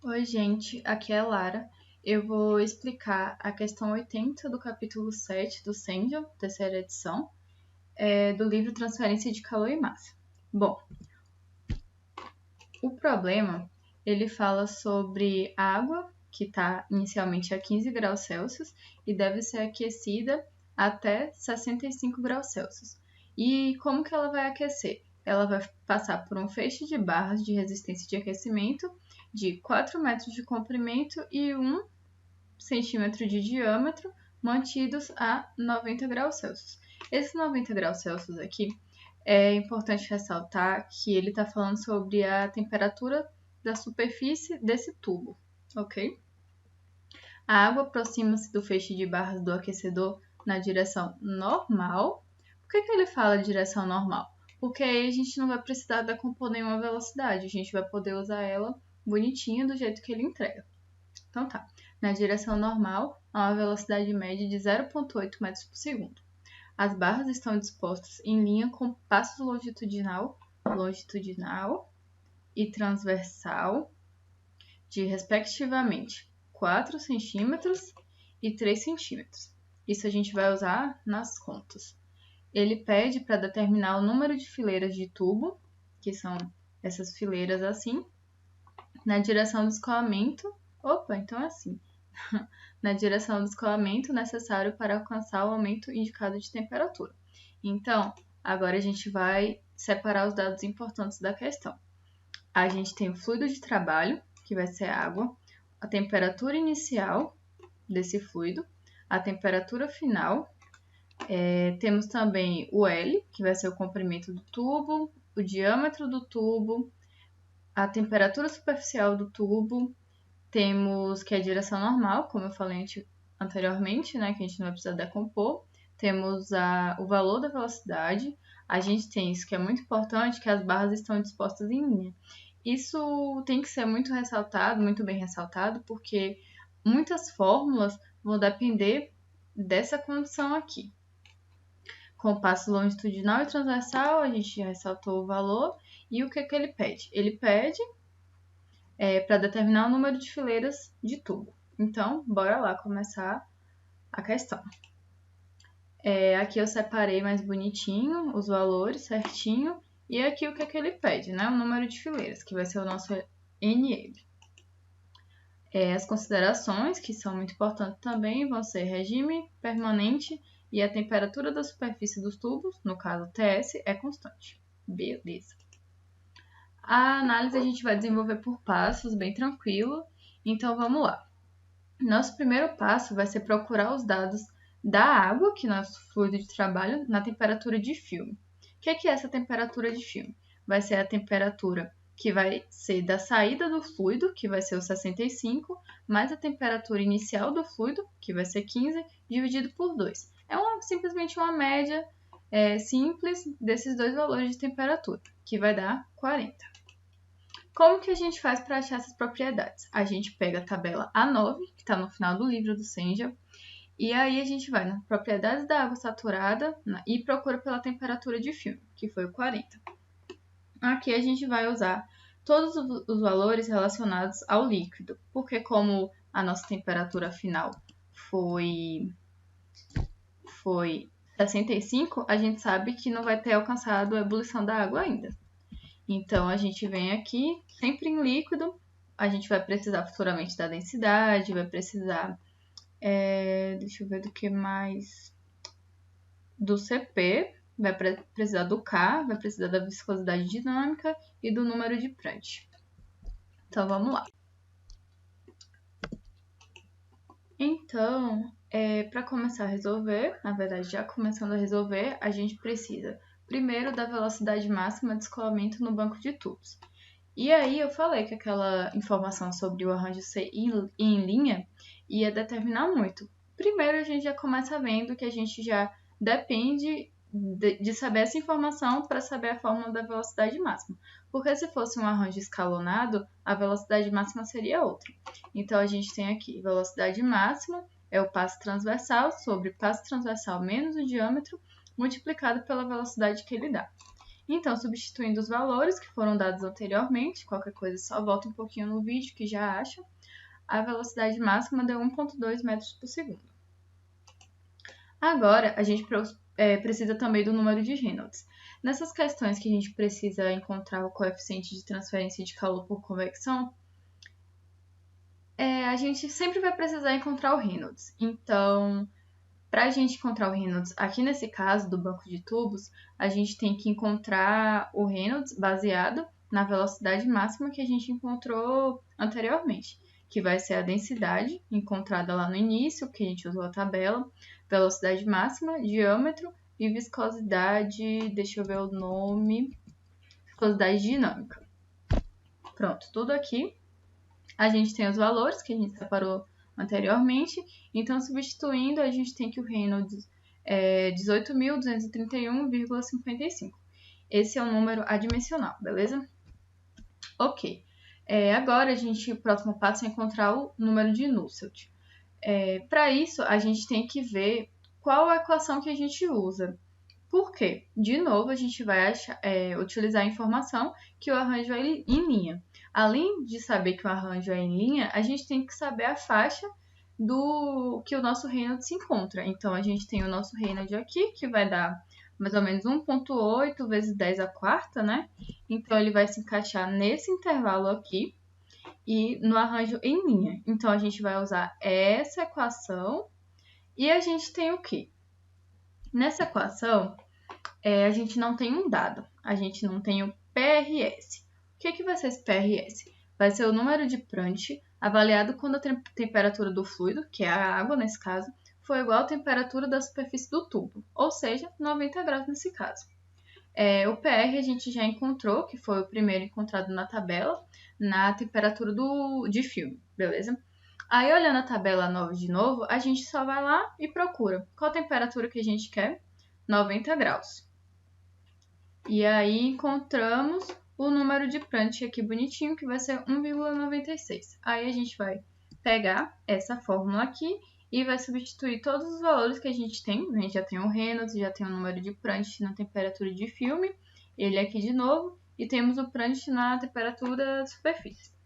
Oi, gente, aqui é a Lara. Eu vou explicar a questão 80 do capítulo 7 do Sendel, terceira edição, do livro Transferência de Calor e Massa. Bom, o problema, ele fala sobre água, que está inicialmente a 15 graus Celsius e deve ser aquecida até 65 graus Celsius. E como que ela vai aquecer? Ela vai passar por um feixe de barras de resistência de aquecimento de 4 metros de comprimento e 1 centímetro de diâmetro, mantidos a 90 graus Celsius. Esse 90 graus Celsius aqui é importante ressaltar que ele está falando sobre a temperatura da superfície desse tubo, ok? A água aproxima-se do feixe de barras do aquecedor na direção normal. Por que ele fala direção normal? Porque aí a gente não vai precisar decompor nenhuma velocidade, a gente vai poder usar ela bonitinha do jeito que ele entrega. Então tá, na direção normal, a uma velocidade média de 0,8 metros por segundo. As barras estão dispostas em linha com passos longitudinal e transversal de, respectivamente, 4 centímetros e 3 centímetros. Isso a gente vai usar nas contas. Ele pede para determinar o número de fileiras de tubo, que são essas fileiras assim, na direção do escoamento. Opa, então é assim. Na direção do escoamento necessário para alcançar o aumento indicado de temperatura. Então, agora a gente vai separar os dados importantes da questão. A gente tem o fluido de trabalho, que vai ser a água, a temperatura inicial desse fluido, a temperatura final, temos também o L, que vai ser o comprimento do tubo, o diâmetro do tubo, a temperatura superficial do tubo, temos que é a direção normal, como eu falei anteriormente, né, que a gente não vai precisar decompor. Temos o valor da velocidade. A gente tem isso que é muito importante, que as barras estão dispostas em linha. Isso tem que ser muito ressaltado, muito bem ressaltado, porque muitas fórmulas vão depender dessa condição aqui. Com passo longitudinal e transversal, a gente já ressaltou o valor. E o que ele pede? Ele pede para determinar o número de fileiras de tubo. Então, bora lá começar a questão. Aqui eu separei mais bonitinho os valores certinho. E aqui o que ele pede, né? O número de fileiras, que vai ser o nosso NL. As considerações, que são muito importantes também, vão ser regime permanente e a temperatura da superfície dos tubos, no caso TS, é constante. Beleza. A análise a gente vai desenvolver por passos, bem tranquilo. Então, vamos lá. Nosso primeiro passo vai ser procurar os dados da água, que é nosso fluido de trabalho, na temperatura de filme. O que é essa temperatura de filme? Vai ser a temperatura que vai ser da saída do fluido, que vai ser o 65, mais a temperatura inicial do fluido, que vai ser 15, dividido por 2. Simplesmente uma média simples desses dois valores de temperatura, que vai dar 40. Como que a gente faz para achar essas propriedades? A gente pega a tabela A9, que está no final do livro do Sengel, e aí a gente vai nas propriedades da água saturada e procura pela temperatura de filme, que foi o 40. Aqui a gente vai usar todos os valores relacionados ao líquido, porque como a nossa temperatura final foi 65, a gente sabe que não vai ter alcançado a ebulição da água ainda. Então, a gente vem aqui, sempre em líquido, a gente vai precisar futuramente da densidade, vai precisar, deixa eu ver do que mais, do CP, vai precisar do K, vai precisar da viscosidade dinâmica e do número de Prandtl. Então, vamos lá. Então, para começar a resolver, na verdade, já começando a resolver, a gente precisa primeiro da velocidade máxima de escoamento no banco de tubos. E aí eu falei que aquela informação sobre o arranjo ser em linha ia determinar muito. Primeiro a gente já começa vendo que a gente já depende de saber essa informação para saber a fórmula da velocidade máxima. Porque se fosse um arranjo escalonado, a velocidade máxima seria outra. Então a gente tem aqui velocidade máxima é o passo transversal sobre passo transversal menos o diâmetro multiplicado pela velocidade que ele dá. Então, substituindo os valores que foram dados anteriormente, qualquer coisa só volta um pouquinho no vídeo que já acha, a velocidade máxima deu 1,2 metros por segundo. Agora, a gente precisa também do número de Reynolds. Nessas questões que a gente precisa encontrar o coeficiente de transferência de calor por convecção, a gente sempre vai precisar encontrar o Reynolds. Então, para a gente encontrar o Reynolds, aqui nesse caso do banco de tubos, a gente tem que encontrar o Reynolds baseado na velocidade máxima que a gente encontrou anteriormente, que vai ser a densidade encontrada lá no início, que a gente usou a tabela, velocidade máxima, diâmetro e viscosidade, deixa eu ver o nome, viscosidade dinâmica. Pronto, tudo aqui. A gente tem os valores que a gente separou anteriormente, então substituindo a gente tem que o Reynolds é 18.231,55. Esse é o número adimensional, beleza? Ok. Agora o próximo passo é encontrar o número de Nusselt. Para isso, a gente tem que ver qual a equação que a gente usa. Por quê? De novo, a gente vai utilizar a informação que o arranjo é em linha. Além de saber que o arranjo é em linha, a gente tem que saber a faixa do que o nosso Reynolds se encontra. Então, a gente tem o nosso Reynolds aqui, que vai dar mais ou menos 1,8 vezes 10 à quarta, né? Então, ele vai se encaixar nesse intervalo aqui e no arranjo em linha. Então, a gente vai usar essa equação e a gente tem o quê? Nessa equação, a gente não tem um dado, a gente não tem o PRS. O que vai ser esse PRS? Vai ser o número de Prandtl avaliado quando a temperatura do fluido, que é a água nesse caso, for igual à temperatura da superfície do tubo, ou seja, 90 graus nesse caso. O PR a gente já encontrou, que foi o primeiro encontrado na tabela, na temperatura de filme, beleza? Aí, olhando a tabela 9 de novo, a gente só vai lá e procura qual a temperatura que a gente quer, 90 graus. E aí, encontramos o número de Prandtl aqui bonitinho, que vai ser 1,96. Aí, a gente vai pegar essa fórmula aqui e vai substituir todos os valores que a gente tem. A gente já tem o Reynolds, já tem o número de Prandtl na temperatura de filme, ele aqui de novo, e temos o Prandtl na temperatura de superfície.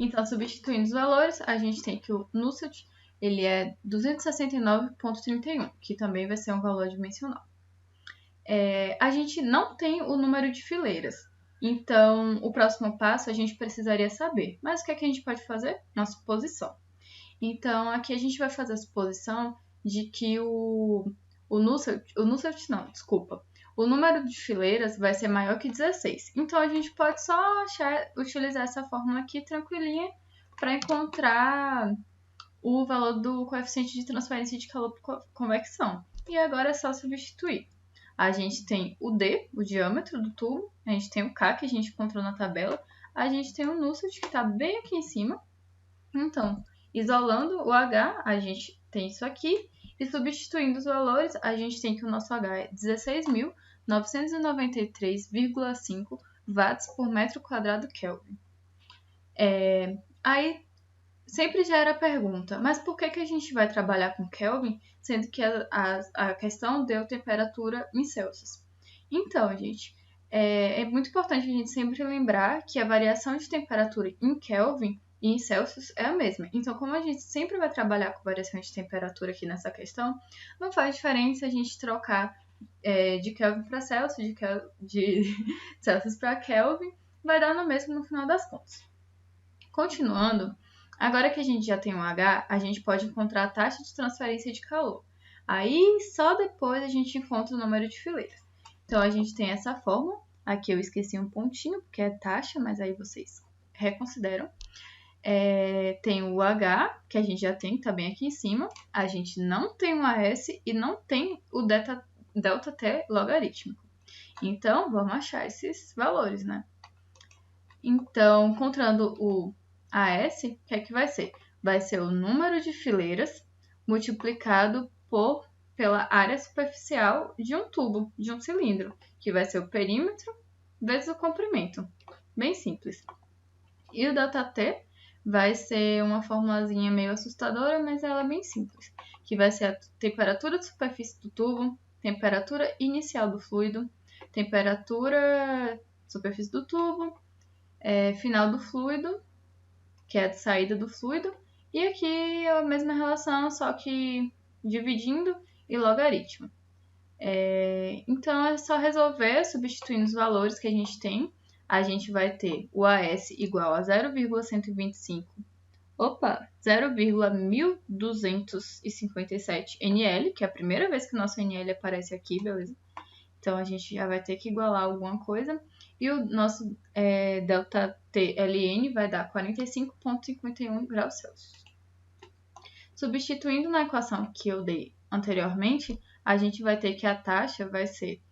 Então, substituindo os valores, a gente tem que o Nusselt, ele é 269,31, que também vai ser um valor dimensional. A gente não tem o número de fileiras, então o próximo passo a gente precisaria saber. Mas o que é que a gente pode fazer? Uma suposição. Então, aqui a gente vai fazer a suposição de que o número de fileiras vai ser maior que 16. Então, a gente pode só utilizar essa fórmula aqui tranquilinha para encontrar o valor do coeficiente de transferência de calor por convecção. E agora é só substituir. A gente tem o D, o diâmetro do tubo, a gente tem o K, que a gente encontrou na tabela, a gente tem o Nusselt, que está bem aqui em cima. Então, isolando o H, a gente tem isso aqui, e substituindo os valores, a gente tem que o nosso H é 16.993,5 watts por metro quadrado Kelvin. Aí, sempre gera a pergunta, mas por que a gente vai trabalhar com Kelvin, sendo que a questão deu temperatura em Celsius? Então, gente, é muito importante a gente sempre lembrar que a variação de temperatura em Kelvin e em Celsius é a mesma. Então, como a gente sempre vai trabalhar com variação de temperatura aqui nessa questão, não faz diferença a gente trocar de Kelvin para Celsius, de Celsius para Kelvin, vai dar no mesmo no final das contas. Continuando, agora que a gente já tem um H, a gente pode encontrar a taxa de transferência de calor. Aí, só depois a gente encontra o número de fileiras. Então, a gente tem essa fórmula. Aqui eu esqueci um pontinho, porque é taxa, mas aí vocês reconsideram. Tem o H, que a gente já tem, tá bem aqui em cima. A gente não tem o AS e não tem o delta T logarítmico. Então, vamos achar esses valores, né? Então, encontrando o AS, o que é que vai ser? Vai ser o número de fileiras multiplicado pela área superficial de um tubo, de um cilindro, que vai ser o perímetro vezes o comprimento. Bem simples. E o ΔT vai ser uma formulazinha meio assustadora, mas ela é bem simples, que vai ser a temperatura de superfície do tubo, temperatura inicial do fluido, temperatura, superfície do tubo, final do fluido, que é a saída do fluido, e aqui é a mesma relação, só que dividindo e logaritmo. Então é só resolver substituindo os valores que a gente tem. A gente vai ter o AS igual a 0,1257 NL, que é a primeira vez que o nosso NL aparece aqui, beleza? Então a gente já vai ter que igualar alguma coisa. E o nosso ΔTLN vai dar 45,51 graus Celsius. Substituindo na equação que eu dei anteriormente, a gente vai ter que a taxa vai ser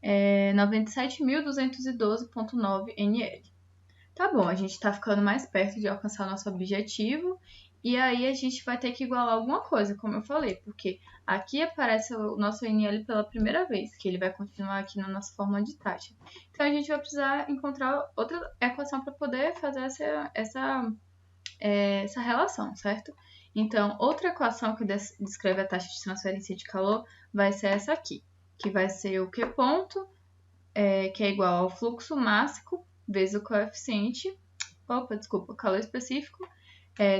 97.212,9 NL. Tá bom, a gente está ficando mais perto de alcançar o nosso objetivo e aí a gente vai ter que igualar alguma coisa, como eu falei, porque aqui aparece o nosso NL pela primeira vez, que ele vai continuar aqui na nossa fórmula de taxa. Então a gente vai precisar encontrar outra equação para poder fazer essa relação, certo? Então, outra equação que descreve a taxa de transferência de calor vai ser essa aqui, que vai ser o Q ponto, que é igual ao fluxo máximo vezes o coeficiente, calor específico,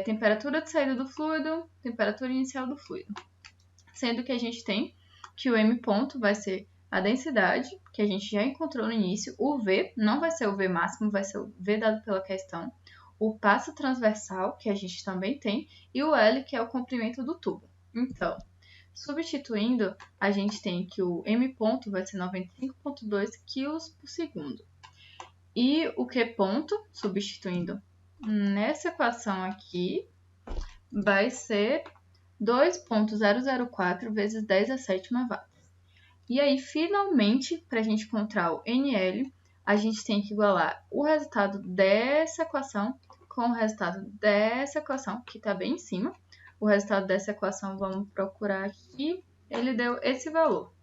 temperatura de saída do fluido, temperatura inicial do fluido. Sendo que a gente tem que o M ponto vai ser a densidade, que a gente já encontrou no início, o V não vai ser o V máximo, vai ser o V dado pela questão, o passo transversal, que a gente também tem, e o L, que é o comprimento do tubo. Então, substituindo, a gente tem que o M ponto vai ser 95,2 kg por segundo. E o Q ponto, substituindo nessa equação aqui, vai ser 2,004 vezes 10 a sétima watts. E aí, finalmente, para a gente encontrar o NL, a gente tem que igualar o resultado dessa equação com o resultado dessa equação, que está bem em cima. O resultado dessa equação, vamos procurar aqui, ele deu esse valor.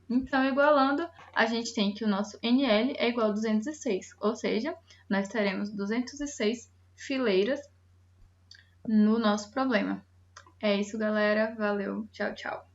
Então, igualando, a gente tem que o nosso NL é igual a 206, ou seja, nós teremos 206 fileiras no nosso problema. É isso, galera. Valeu. Tchau, tchau.